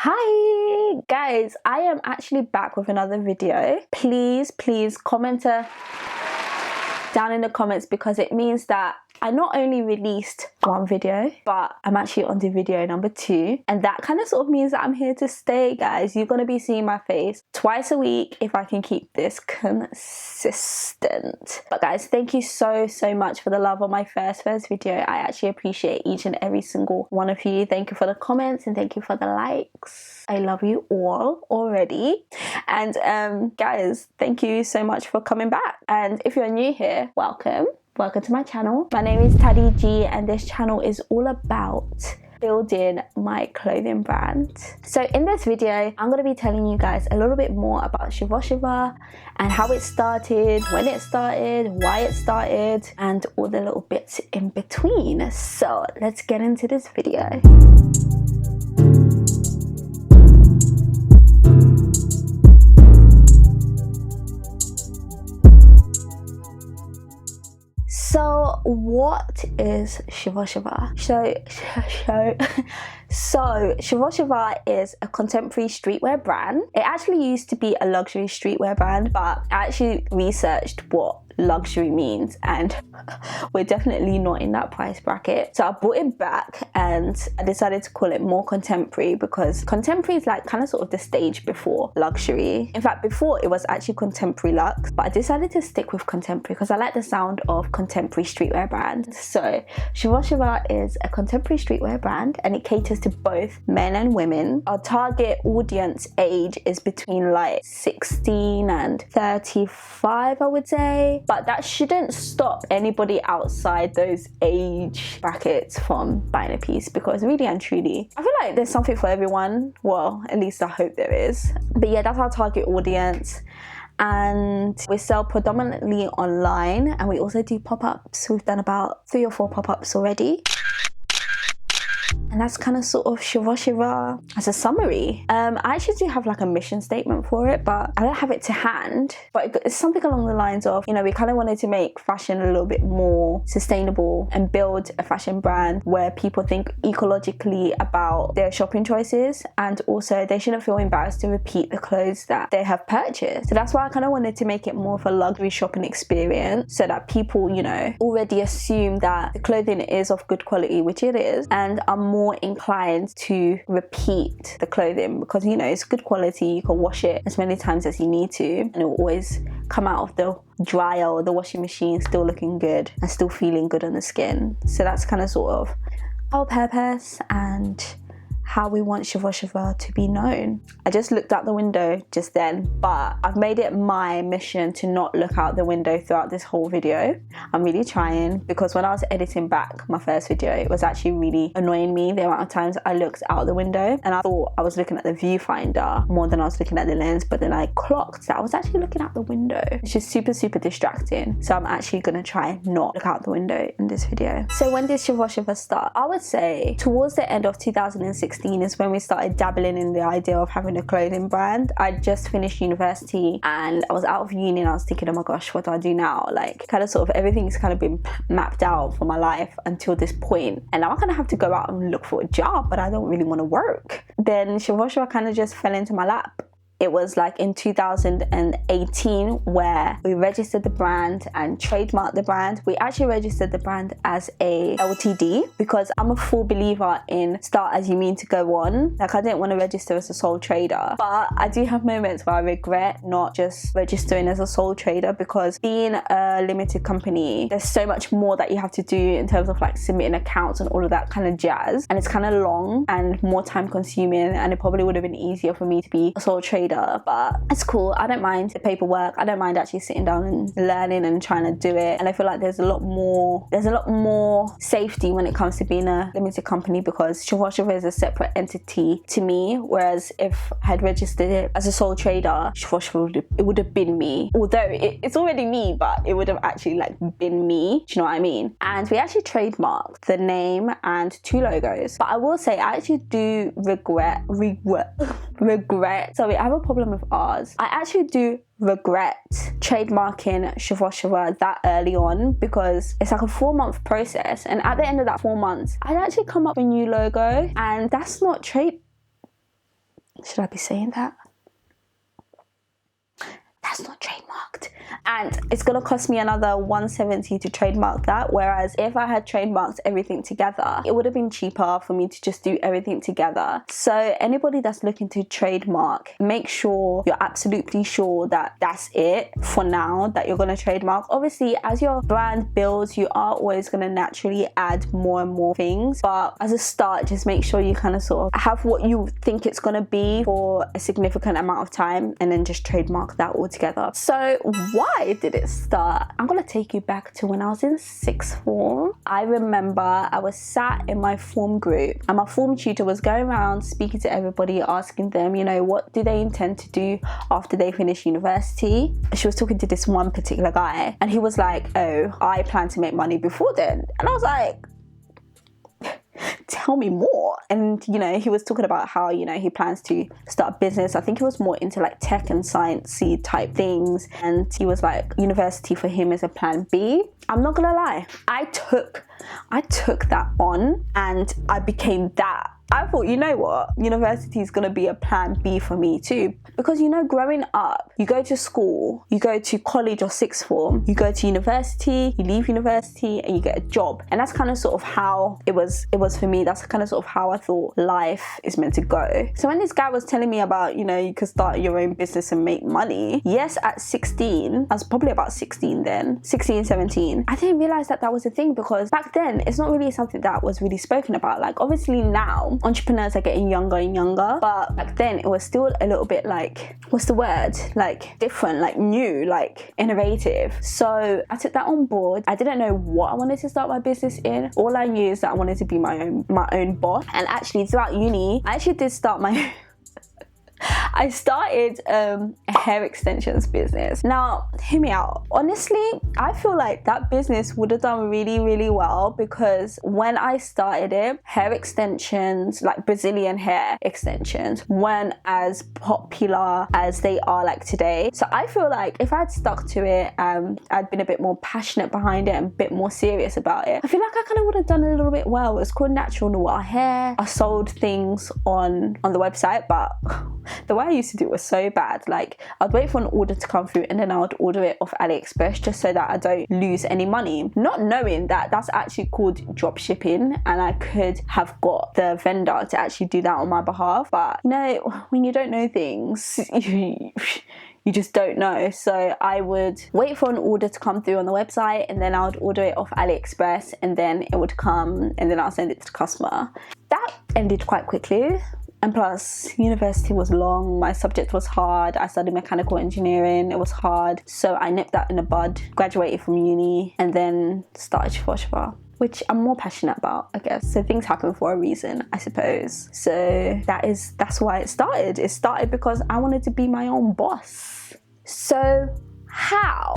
Hi guys, I am actually back with another video. Please comment down in the comments, because it means that I not only released one video, but I'm actually on to video number 2, and that kind of sort of means that I'm here to stay, guys. You're gonna be seeing my face twice a week if I can keep this consistent. But guys, thank you so much for the love on my first video. I actually appreciate each and every single one of you. Thank you for the comments and thank you for the likes. I love you all already. And guys, thank you so much for coming back. And if you're new here, welcome to my channel. My name is Taddy G, and this channel is all about building my clothing brand. So in this video, I'm going to be telling you guys a little bit more about Shiva and how it started, when it started, why it started, and all the little bits in between. So let's get into this video. So what is Shiva? So Shiva is a contemporary streetwear brand. It actually used to be a luxury streetwear brand, but I actually researched what luxury means, and we're definitely not in that price bracket. So I brought it back and I decided to call it more contemporary, because contemporary is like kind of sort of the stage before luxury. In fact, before it was actually contemporary luxe, but I decided to stick with contemporary because I like the sound of contemporary streetwear brand. So Shiva is a contemporary streetwear brand, and it caters to both men and women. Our target audience age is between like 16 and 35, I would say. But that shouldn't stop anybody outside those age brackets from buying a piece, because really and truly, I feel like there's something for everyone. Well, at least I hope there is. But yeah, that's our target audience. And we sell predominantly online, and we also do pop-ups. We've done about 3 or 4 pop-ups already. And that's kind of sort of Shiva as a summary. I actually do have like a mission statement for it, but I don't have it to hand. But it's something along the lines of, you know, we kind of wanted to make fashion a little bit more sustainable and build a fashion brand where people think ecologically about their shopping choices, and also they shouldn't feel embarrassed to repeat the clothes that they have purchased. So that's why I kind of wanted to make it more of a luxury shopping experience, so that people, you know, already assume that the clothing is of good quality, which it is, and are more inclined to repeat the clothing because, you know, it's good quality. You can wash it as many times as you need to, and it will always come out of the dryer or the washing machine still looking good and still feeling good on the skin. So that's kind of sort of our purpose and how we want Shiva to be known. I just looked out the window just then, but I've made it my mission to not look out the window throughout this whole video. I'm really trying, because when I was editing back my first video, it was actually really annoying me the amount of times I looked out the window, and I thought I was looking at the viewfinder more than I was looking at the lens, but then I clocked that I was actually looking out the window. It's just super distracting. So I'm actually gonna try not look out the window in this video. So when did Shiva start? I would say towards the end of 2016 is when we started dabbling in the idea of having a clothing brand. I just finished university and I was out of uni, and I was thinking, oh my gosh, what do I do now? Like, kind of sort of everything's kind of been mapped out for my life until this point, and now I kind of have to go out and look for a job, but I don't really want to work. Then Shiva kind of just fell into my lap. It was like in 2018 where we registered the brand and trademarked the brand. We actually registered the brand as a LTD because I'm a full believer in start as you mean to go on. Like, I didn't want to register as a sole trader, but I do have moments where I regret not just registering as a sole trader, because being a limited company, there's so much more that you have to do in terms of like submitting accounts and all of that kind of jazz, and it's kind of long and more time consuming, and it probably would have been easier for me to be a sole trader. But it's cool. I don't mind the paperwork. I don't mind actually sitting down and learning and trying to do it. And I feel like there's a lot more safety when it comes to being a limited company, because Shiva is a separate entity to me. Whereas if I had registered it as a sole trader, Shiva it would have been me. Although it's already me, but it would have actually like been me. Do you know what I mean? And we actually trademarked the name and 2 logos. But I will say I actually do regret. Sorry, I have a problem with R's. I actually do regret trademarking Shiva that early on, because it's like a 4-month process, and at the end of that 4 months I'd actually come up with a new logo, and that's not Should I be saying that? That's not trademarked. And it's gonna cost me another 170 to trademark that, whereas if I had trademarked everything together, it would have been cheaper for me to just do everything together. So anybody that's looking to trademark, make sure you're absolutely sure that that's it for now, that you're gonna trademark. Obviously, as your brand builds, you are always gonna naturally add more and more things, but as a start, just make sure you kind of sort of have what you think it's gonna be for a significant amount of time, and then just trademark that all together. So why did it start? I'm gonna take you back to when I was in sixth form. I remember I was sat in my form group and my form tutor was going around speaking to everybody, asking them, you know, what do they intend to do after they finish university. She was talking to this one particular guy and he was like, oh, I plan to make money before then. And I was like, tell me more. And you know, he was talking about how, you know, he plans to start a business. I think he was more into like tech and sciencey type things, and he was like, university for him is a plan B. I'm not gonna lie, I took that on and I became that. I thought, you know what, university is going to be a plan B for me too. Because, you know, growing up, you go to school, you go to college or sixth form, you go to university, you leave university and you get a job. And that's kind of sort of how it was for me. That's kind of sort of how I thought life is meant to go. So when this guy was telling me about, you know, you could start your own business and make money. Yes, at 16, I was probably about 16 then, 16, 17. I didn't realize that that was a thing, because back then it's not really something that was really spoken about. Like obviously now, entrepreneurs are getting younger and younger, but back then it was still a little bit like, what's the word? Like different, like new, like innovative. So I took that on board. I didn't know what I wanted to start my business in. All I knew is that I wanted to be my own boss. And actually throughout uni, I actually did start my I started a hair extensions business. Now, hear me out. Honestly, I feel like that business would have done really, really well, because when I started it, hair extensions, like Brazilian hair extensions, weren't as popular as they are like today. So I feel like if I'd stuck to it and I'd been a bit more passionate behind it and a bit more serious about it, I feel like I kind of would have done a little bit well. It's called Natural Noir Hair. I sold things on the website, but the way I used to do it was so bad. Like I'd wait for an order to come through and then I would order it off AliExpress just so that I don't lose any money, not knowing that that's actually called drop shipping and I could have got the vendor to actually do that on my behalf. But you know, when you don't know things, you just don't know. So I would wait for an order to come through on the website and then I would order it off AliExpress and then it would come and then I'll send it to the customer. That ended quite quickly. And plus, university was long, my subject was hard. I studied mechanical engineering, it was hard. So I nipped that in the bud, graduated from uni, and then started Shiva, which I'm more passionate about, I guess. So things happen for a reason, I suppose. So that's why it started. It started because I wanted to be my own boss. So how?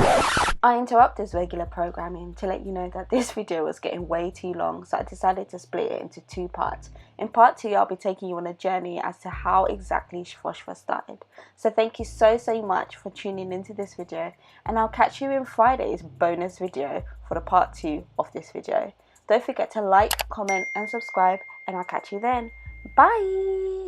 I interrupt this regular programming to let you know that this video was getting way too long, so I decided to split it into two parts. In part 2, I'll be taking you on a journey as to how exactly Shiva started. So thank you so much for tuning into this video, and I'll catch you in Friday's bonus video for the part 2 of this video. Don't forget to like, comment and subscribe, and I'll catch you then. Bye!